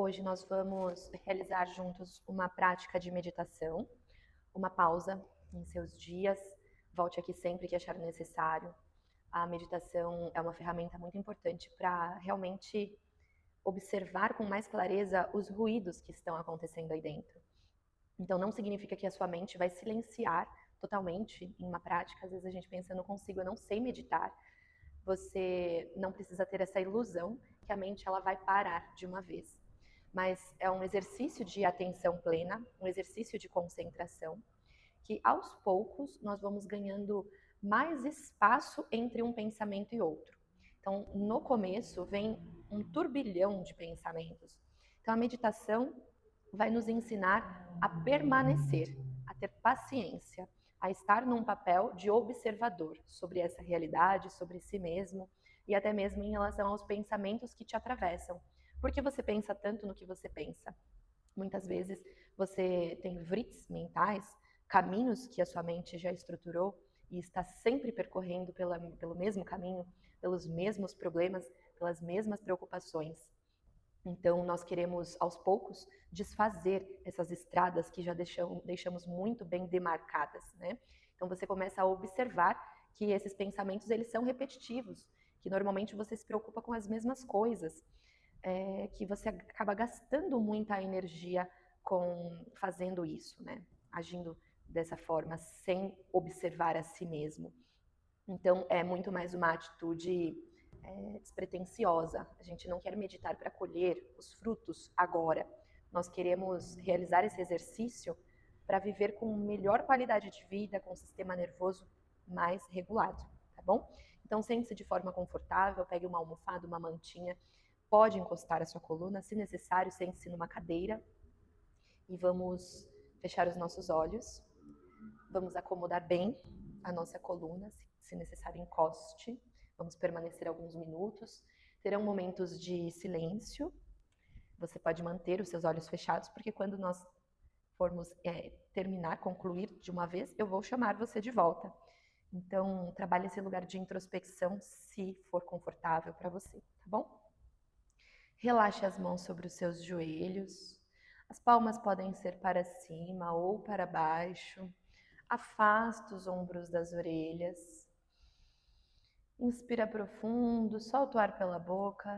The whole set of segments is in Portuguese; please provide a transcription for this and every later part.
Hoje nós vamos realizar juntos uma prática de meditação, uma pausa em seus dias. Volte aqui sempre que achar necessário. A meditação é uma ferramenta muito importante para realmente observar com mais clareza os ruídos que estão acontecendo aí dentro. Então não significa que a sua mente vai silenciar totalmente em uma prática. Às vezes a gente pensa, eu não consigo, eu não sei meditar. Você não precisa ter essa ilusão que a mente ela vai parar de uma vez. Mas é um exercício de atenção plena, um exercício de concentração, que aos poucos nós vamos ganhando mais espaço entre um pensamento e outro. Então, no começo vem um turbilhão de pensamentos. Então, a meditação vai nos ensinar a permanecer, a ter paciência, a estar num papel de observador sobre essa realidade, sobre si mesmo e até mesmo em relação aos pensamentos que te atravessam. Por que você pensa tanto no que você pensa? Muitas vezes você tem vrits mentais, caminhos que a sua mente já estruturou e está sempre percorrendo pelo mesmo caminho, pelos mesmos problemas, pelas mesmas preocupações. Então, nós queremos, aos poucos, desfazer essas estradas que já deixamos muito bem demarcadas, né? Então, você começa a observar que esses pensamentos, eles são repetitivos, que normalmente você se preocupa com as mesmas coisas, que você acaba gastando muita energia fazendo isso, né? Agindo dessa forma, sem observar a si mesmo. Então, é muito mais uma atitude despretensiosa. A gente não quer meditar para colher os frutos agora. Nós queremos realizar esse exercício para viver com melhor qualidade de vida, com o sistema nervoso mais regulado, tá bom? Então, sente-se de forma confortável, pegue uma almofada, uma mantinha, pode encostar a sua coluna, se necessário, sente-se numa cadeira e vamos fechar os nossos olhos. Vamos acomodar bem a nossa coluna, se necessário, encoste. Vamos permanecer alguns minutos. Terão momentos de silêncio. Você pode manter os seus olhos fechados, porque quando nós formos terminar, concluir de uma vez, eu vou chamar você de volta. Então, trabalhe esse lugar de introspecção, se for confortável para você, tá bom? Relaxe as mãos sobre os seus joelhos. As palmas podem ser para cima ou para baixo. Afasta os ombros das orelhas. Inspira profundo, solta o ar pela boca.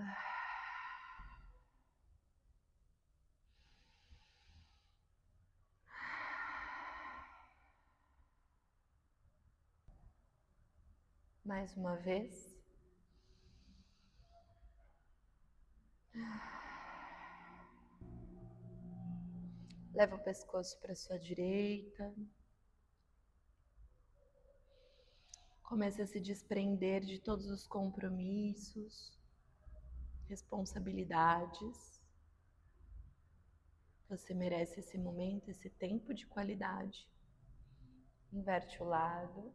Mais uma vez. Leva o pescoço para sua direita. Comece a se desprender de todos os compromissos, responsabilidades. Você merece esse momento, esse tempo de qualidade. Inverte o lado.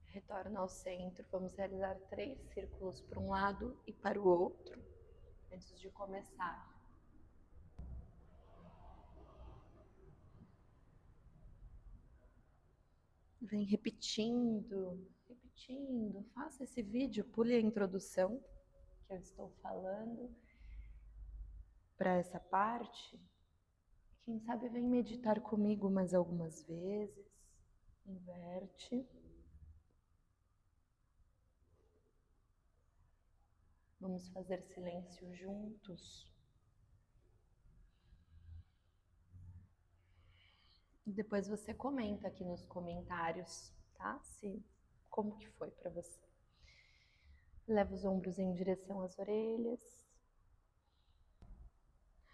Retorna ao centro. Vamos realizar 3 círculos para um lado e para o outro, antes de começar. Vem repetindo, repetindo. Faça esse vídeo, pule a introdução que eu estou falando para essa parte. Quem sabe vem meditar comigo mais algumas vezes. Inverte. Vamos fazer silêncio juntos. E depois você comenta aqui nos comentários, tá? Como que foi para você. Leva os ombros em direção às orelhas.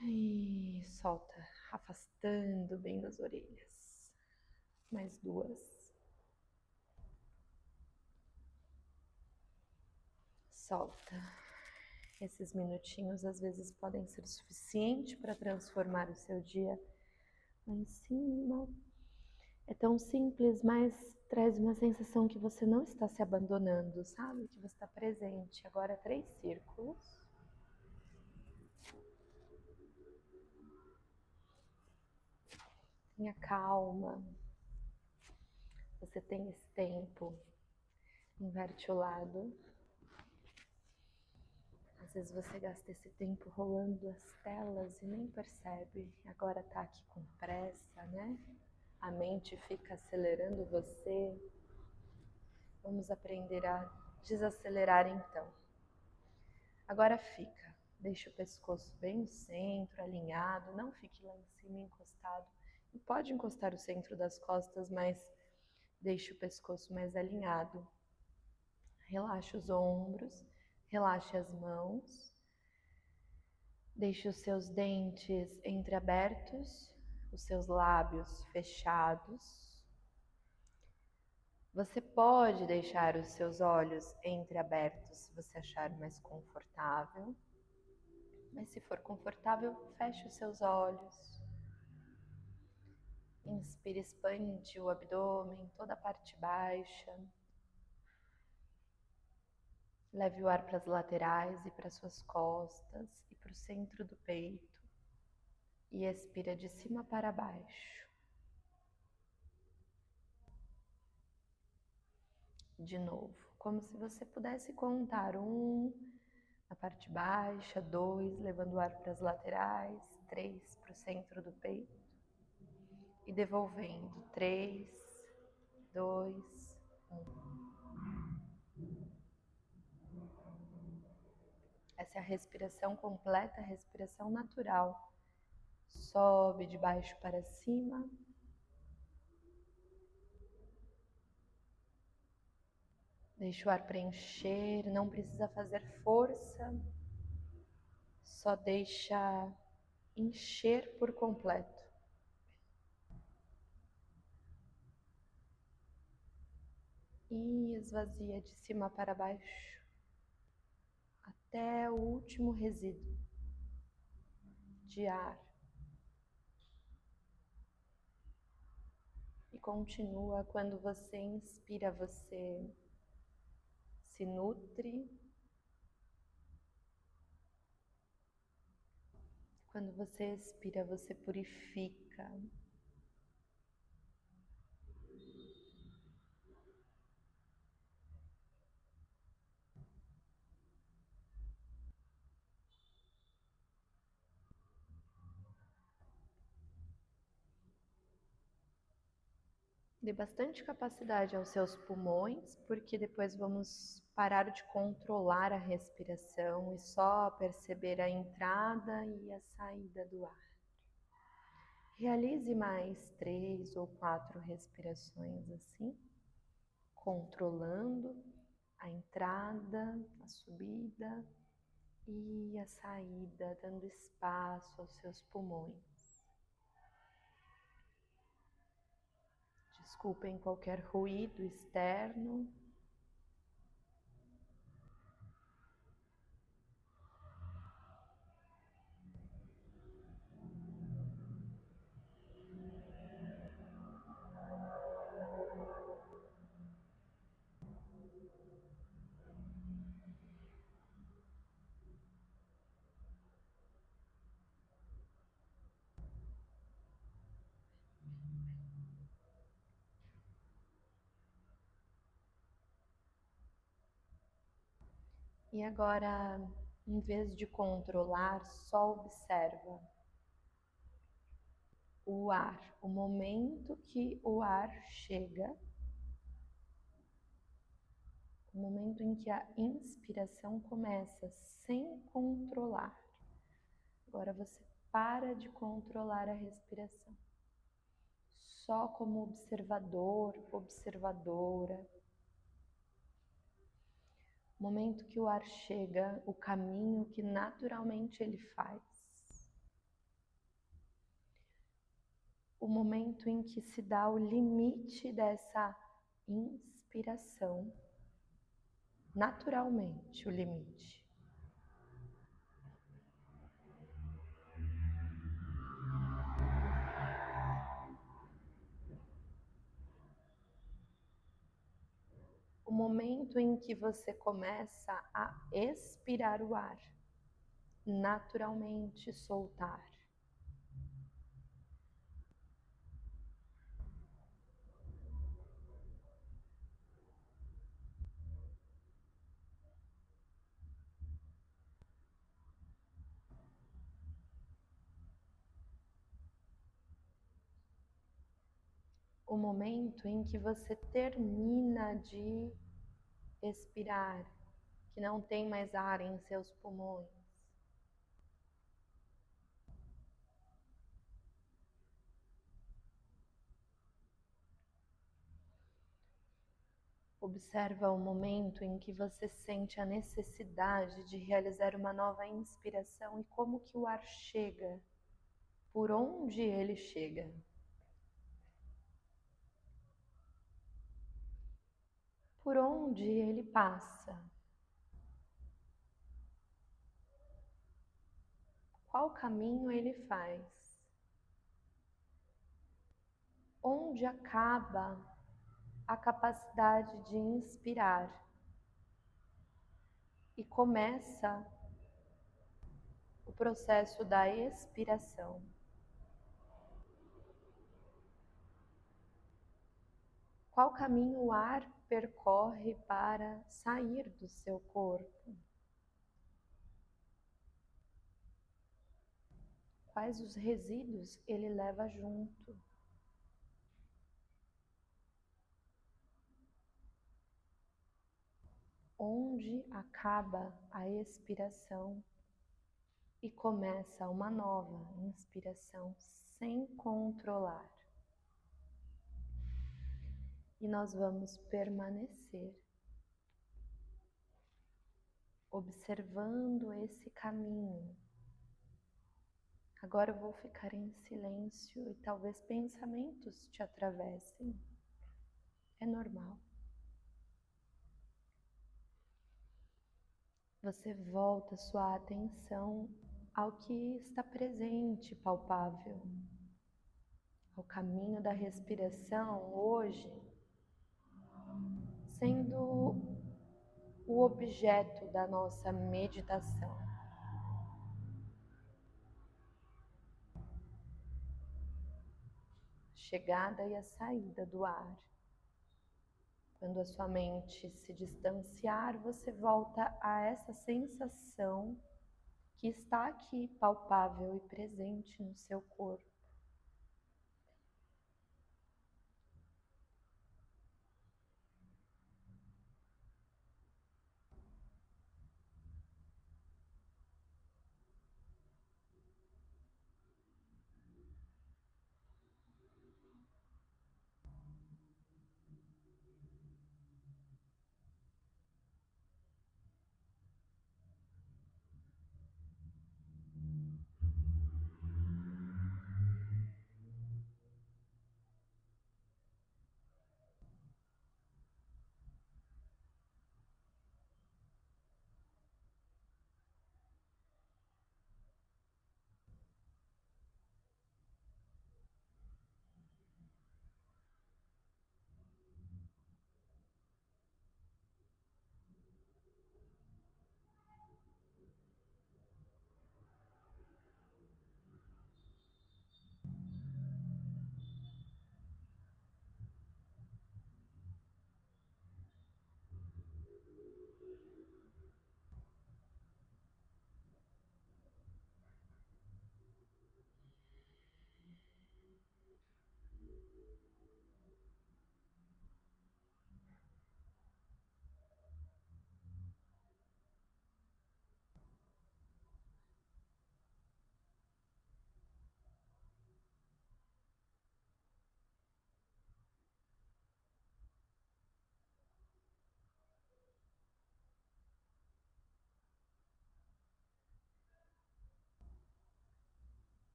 E solta, afastando bem das orelhas. Mais 2. Solta. Esses minutinhos às vezes podem ser suficiente para transformar o seu dia lá em cima. É tão simples, mas traz uma sensação que você não está se abandonando, sabe? Que você está presente. Agora 3 círculos. Tenha calma. Você tem esse tempo. Inverte o lado. Às vezes você gasta esse tempo rolando as telas e nem percebe. Agora tá aqui com pressa, né? A mente fica acelerando você. Vamos aprender a desacelerar então. Agora fica. Deixa o pescoço bem no centro, alinhado. Não fique lá em cima encostado. E pode encostar o centro das costas, mas deixe o pescoço mais alinhado. Relaxe os ombros, relaxe as mãos. Deixe os seus dentes entreabertos, os seus lábios fechados. Você pode deixar os seus olhos entreabertos se você achar mais confortável. Mas se for confortável, feche os seus olhos. Inspire, expande o abdômen, toda a parte baixa. Leve o ar para as laterais e para suas costas e para o centro do peito. E expira de cima para baixo. De novo, como se você pudesse contar 1 na parte baixa, 2, levando o ar para as laterais, 3 para o centro do peito e devolvendo, 3, 2, 1. Essa é a respiração completa, a respiração natural. Sobe de baixo para cima. Deixa o ar preencher, não precisa fazer força. Só deixa encher por completo. E esvazia de cima para baixo, até o último resíduo de ar. E continua. Quando você inspira, você se nutre. Quando você expira, você purifica. Dê bastante capacidade aos seus pulmões, porque depois vamos parar de controlar a respiração e só perceber a entrada e a saída do ar. Realize mais 3 ou 4 respirações assim, controlando a entrada, a subida e a saída, dando espaço aos seus pulmões. Desculpem qualquer ruído externo. E agora, em vez de controlar, só observa o ar, o momento que o ar chega, o momento em que a inspiração começa, sem controlar. Agora você para de controlar a respiração, só como observador, observadora. O momento que o ar chega, o caminho que naturalmente ele faz. O momento em que se dá o limite dessa inspiração, naturalmente o limite. O momento em que você começa a expirar o ar, naturalmente soltar. o momento em que você termina de expirar, que não tem mais ar em seus pulmões. Observa o momento em que você sente a necessidade de realizar uma nova inspiração e como que o ar chega, por onde ele chega. Por onde ele passa. Qual caminho ele faz? Onde acaba a capacidade de inspirar e começa o processo da expiração? Qual caminho o ar percorre para sair do seu corpo? Quais os resíduos ele leva junto? Onde acaba a expiração e começa uma nova inspiração sem controlar. E nós vamos permanecer observando esse caminho. Agora eu vou ficar em silêncio e talvez pensamentos te atravessem. É normal. Você volta sua atenção ao que está presente, palpável, ao caminho da respiração hoje, sendo o objeto da nossa meditação. Chegada e a saída do ar. Quando a sua mente se distanciar, você volta a essa sensação que está aqui palpável e presente no seu corpo.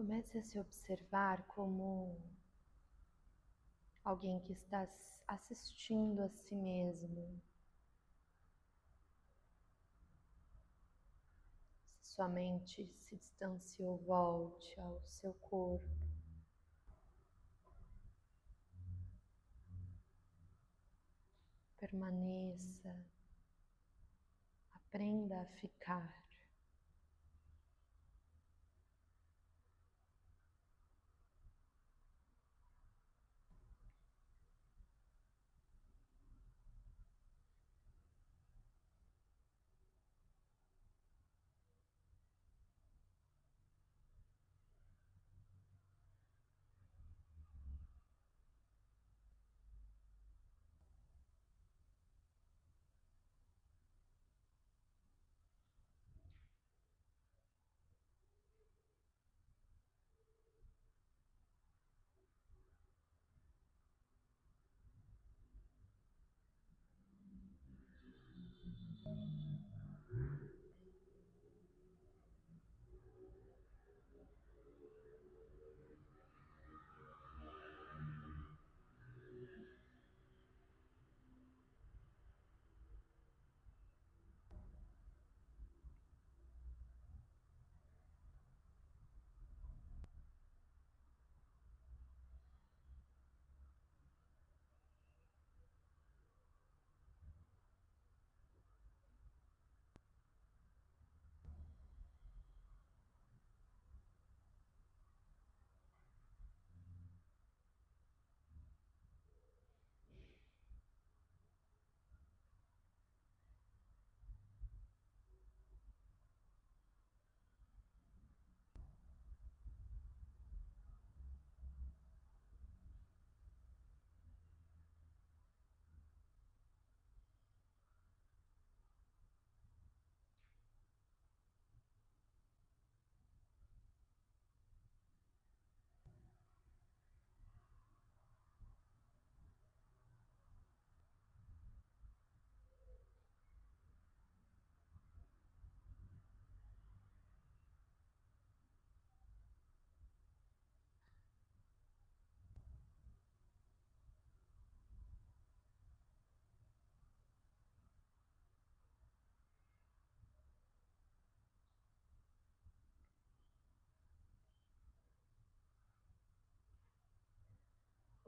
Comece a se observar como alguém que está assistindo a si mesmo. Se sua mente se distanciou, volte ao seu corpo. Permaneça, aprenda a ficar.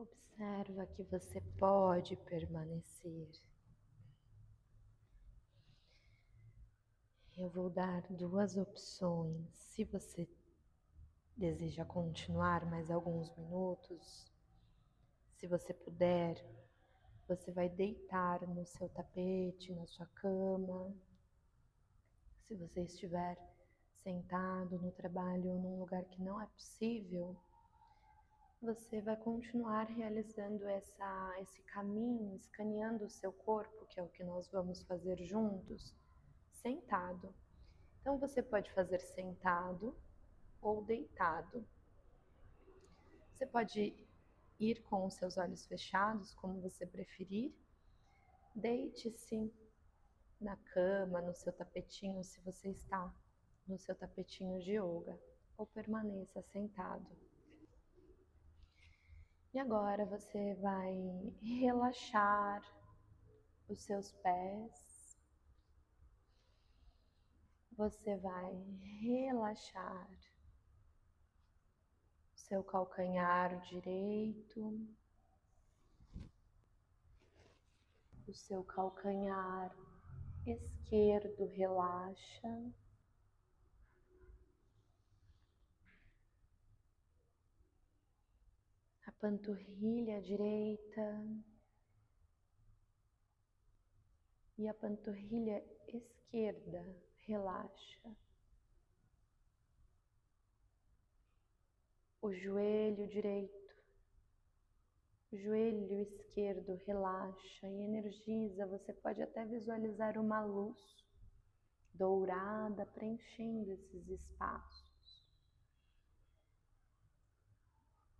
Observa que você pode permanecer. Eu vou dar duas opções. Se você deseja continuar mais alguns minutos, se você puder, você vai deitar no seu tapete, na sua cama. Se você estiver sentado no trabalho ou num lugar que não é possível, você vai continuar realizando esse caminho, escaneando o seu corpo, que é o que nós vamos fazer juntos, sentado. Então você pode fazer sentado ou deitado. Você pode ir com os seus olhos fechados, como você preferir. Deite-se na cama, no seu tapetinho, se você está no seu tapetinho de yoga, ou permaneça sentado. E agora você vai relaxar os seus pés. Você vai relaxar o seu calcanhar direito, o seu calcanhar esquerdo relaxa, a panturrilha direita e a panturrilha esquerda relaxa. O joelho direito, o joelho esquerdo relaxa e energiza. Você pode até visualizar uma luz dourada preenchendo esses espaços.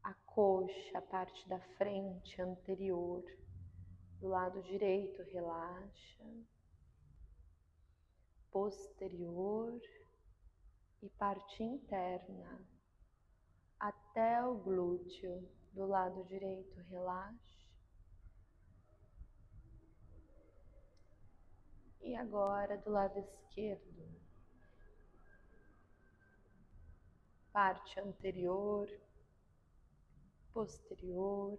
A coxa, a parte da frente anterior, do lado direito relaxa, posterior e parte interna até o glúteo do lado direito, relaxe. E agora do lado esquerdo, parte anterior, posterior,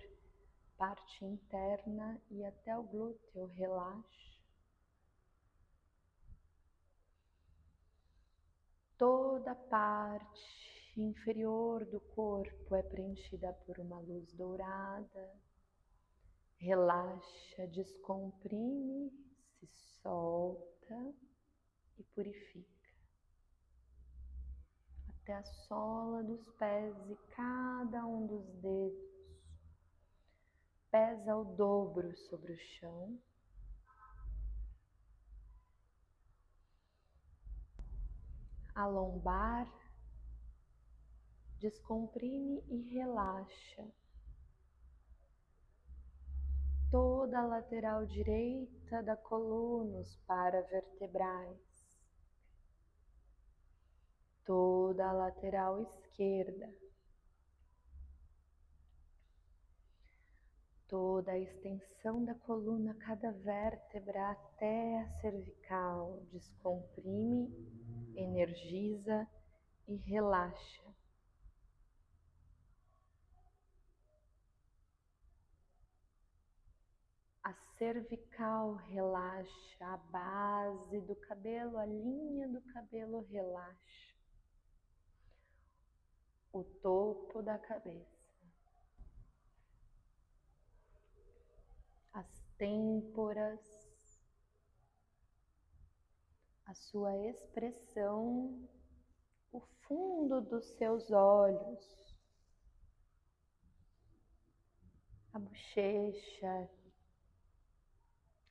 parte interna e até o glúteo, relaxe. Toda a parte inferior do corpo é preenchida por uma luz dourada. Relaxa, descomprime, se solta e purifica. Até a sola dos pés e cada um dos dedos pesa o dobro sobre o chão. A lombar, descomprime e relaxa. Toda a lateral direita da coluna, os paravertebrais. Toda a lateral esquerda. Toda a extensão da coluna, cada vértebra até a cervical. Descomprime, energiza e relaxa. A cervical relaxa, a base do cabelo, a linha do cabelo relaxa. O topo da cabeça. As têmporas, a sua expressão, o fundo dos seus olhos, a bochecha,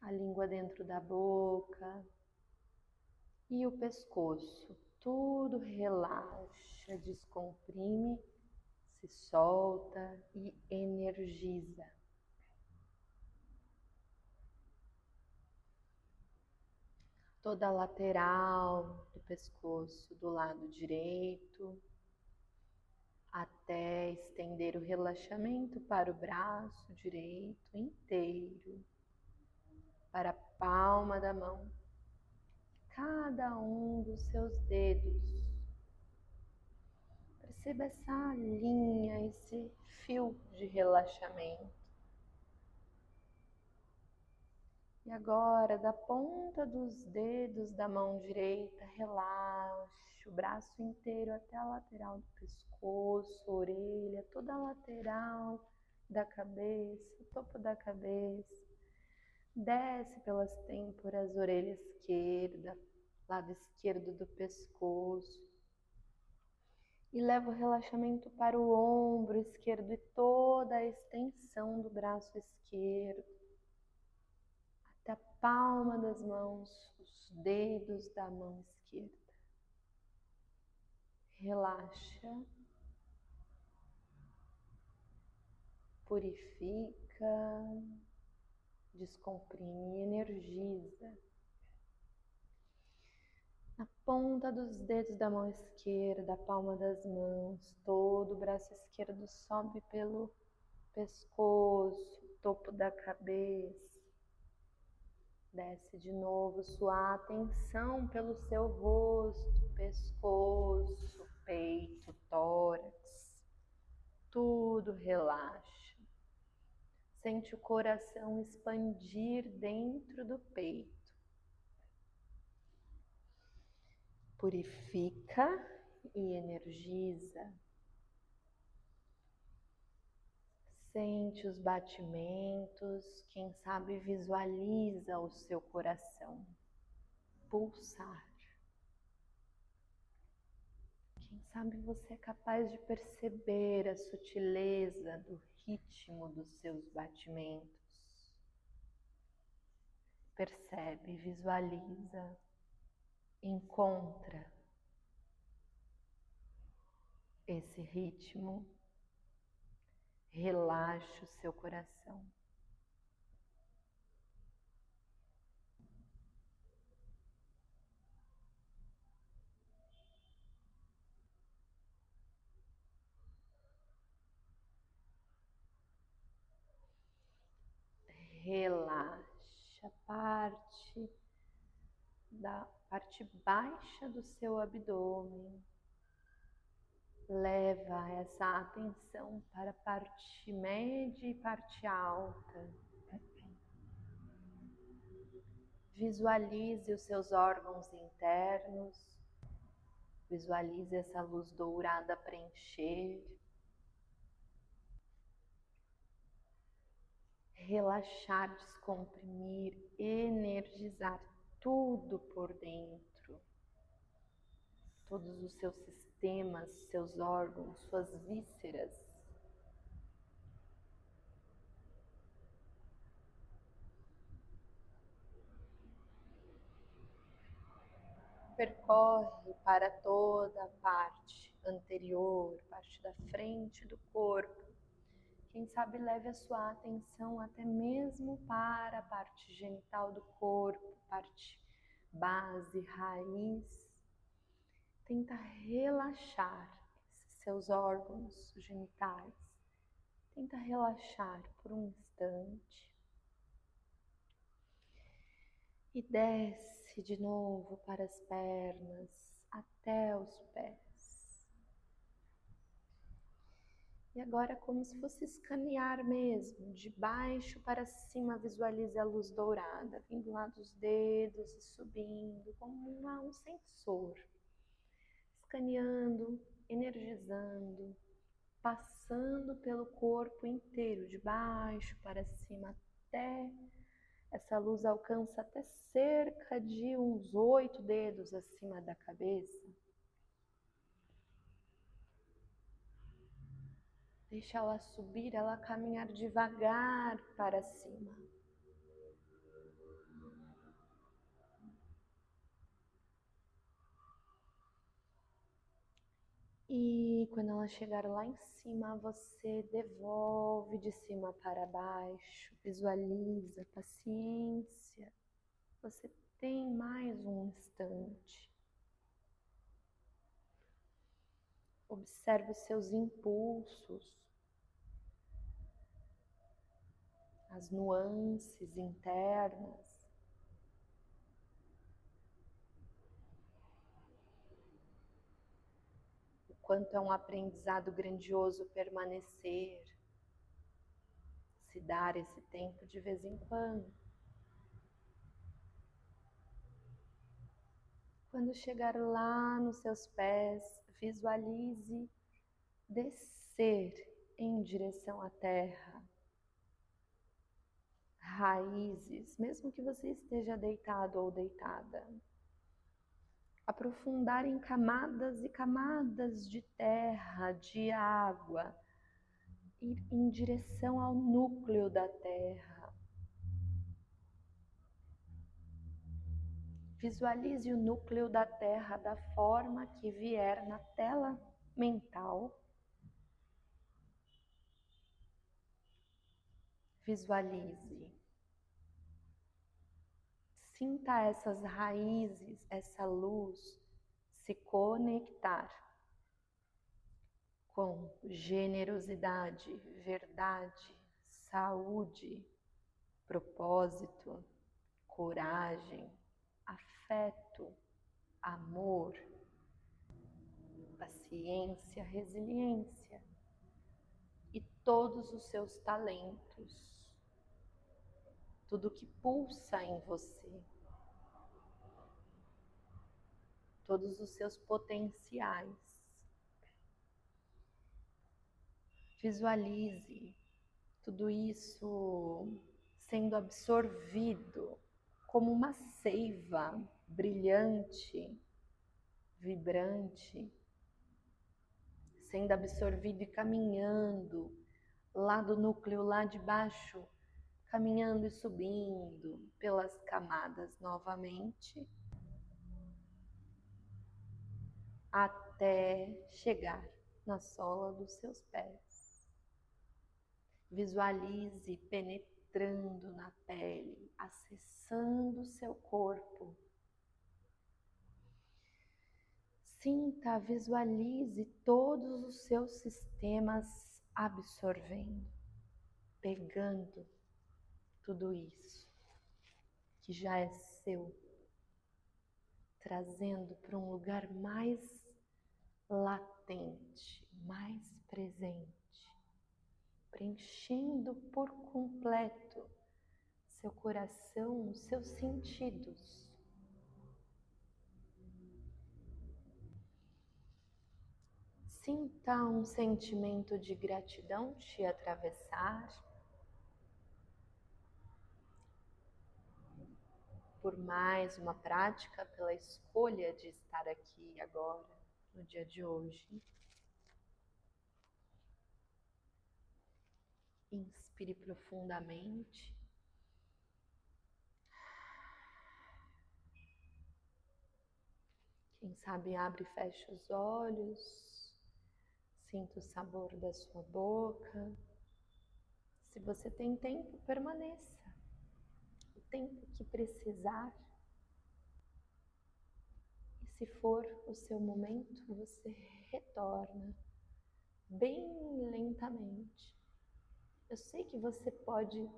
a língua dentro da boca e o pescoço. Tudo relaxa, descomprime, se solta e energiza. Toda a lateral do pescoço do lado direito, até estender o relaxamento para o braço direito inteiro, para a palma da mão, cada um dos seus dedos. Perceba essa linha, esse fio de relaxamento. E agora, da ponta dos dedos da mão direita, relaxe o braço inteiro até a lateral do pescoço, orelha, toda a lateral da cabeça, topo da cabeça. Desce pelas têmporas, orelha esquerda, lado esquerdo do pescoço. E leva o relaxamento para o ombro esquerdo e toda a extensão do braço esquerdo. Até a palma das mãos, os dedos da mão esquerda. Relaxa. Purifica. Descomprime e energiza. Na ponta dos dedos da mão esquerda, a palma das mãos, todo o braço esquerdo sobe pelo pescoço, topo da cabeça. Desce de novo, sua atenção pelo seu rosto, pescoço, peito, tórax. Tudo relaxa. Sente o coração expandir dentro do peito. Purifica e energiza. Sente os batimentos, quem sabe visualiza o seu coração pulsar. Quem sabe você é capaz de perceber a sutileza do ritmo dos seus batimentos. Percebe, visualiza, encontra esse ritmo. Relaxa o seu coração. Relaxa da parte baixa do seu abdômen. Leva essa atenção para a parte média e parte alta. Visualize os seus órgãos internos. Visualize essa luz dourada preencher. Relaxar, descomprimir, energizar tudo por dentro. Todos os seus sistemas, seus órgãos, suas vísceras. Percorre para toda a parte anterior, parte da frente do corpo. Quem sabe leve a sua atenção até mesmo para a parte genital do corpo, parte base, raiz. Tenta relaxar esses seus órgãos genitais. Tenta relaxar por um instante. E desce de novo para as pernas, até os pés. E agora, como se fosse escanear mesmo, de baixo para cima, visualize a luz dourada, vindo lá dos dedos e subindo, como um sensor. Escaneando, energizando, passando pelo corpo inteiro, de baixo para cima, até essa luz alcança até cerca de uns 8 dedos acima da cabeça. Deixa ela subir, ela caminhar devagar para cima. E quando ela chegar lá em cima, você devolve de cima para baixo, visualiza, paciência. Você tem mais um instante. Observe os seus impulsos, as nuances internas. O quanto é um aprendizado grandioso permanecer, se dar esse tempo de vez em quando. Quando chegar lá nos seus pés, visualize descer em direção à terra. Raízes, mesmo que você esteja deitado ou deitada. Aprofundar em camadas e camadas de terra, de água, ir em direção ao núcleo da terra. Visualize o núcleo da terra da forma que vier na tela mental. Visualize. Sinta essas raízes, essa luz se conectar com generosidade, verdade, saúde, propósito, coragem, afeto, amor, paciência, resiliência e todos os seus talentos, tudo que pulsa em você, todos os seus potenciais. Visualize tudo isso sendo absorvido como uma seiva brilhante, vibrante, sendo absorvido e caminhando lá do núcleo, lá de baixo, caminhando e subindo pelas camadas novamente, até chegar na sola dos seus pés. Visualize penetrando na pele, acessando o seu corpo. Sinta, visualize todos os seus sistemas absorvendo, pegando tudo isso que já é seu, trazendo para um lugar mais latente, mais presente, preenchendo por completo seu coração, seus sentidos. Sinta um sentimento de gratidão te atravessar por mais uma prática, pela escolha de estar aqui agora, no dia de hoje. Inspire profundamente. Quem sabe abre e fecha os olhos. Sinta o sabor da sua boca. Se você tem tempo, permaneça. O tempo que precisar. E se for o seu momento, você retorna bem lentamente. Eu sei que você pode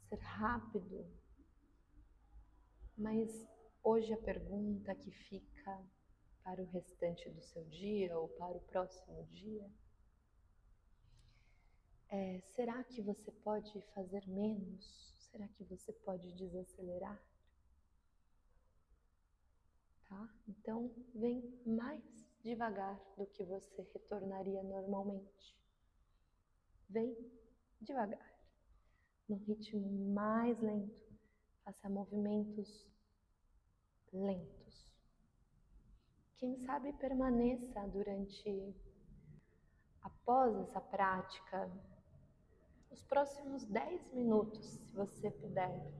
ser rápido, mas hoje a pergunta que fica para o restante do seu dia ou para o próximo dia é: será que você pode fazer menos? Será que você pode desacelerar? Tá? Então, vem mais devagar do que você retornaria normalmente. Vem devagar, num ritmo mais lento. Faça movimentos lentos. Quem sabe permaneça após essa prática, os próximos 10 minutos, se você puder,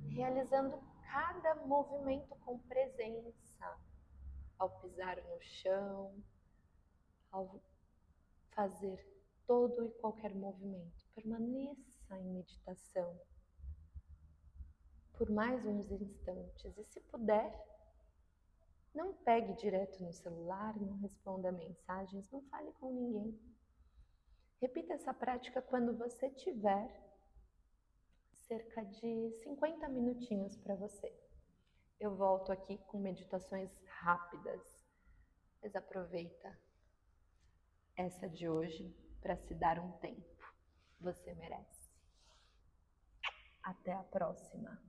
realizando cada movimento com presença, ao pisar no chão, ao fazer todo e qualquer movimento. Permaneça em meditação por mais uns instantes. E se puder, não pegue direto no celular, não responda mensagens, não fale com ninguém. Repita essa prática quando você tiver cerca de 50 minutinhos para você. Eu volto aqui com meditações rápidas, mas aproveita essa de hoje para se dar um tempo. Você merece. Até a próxima.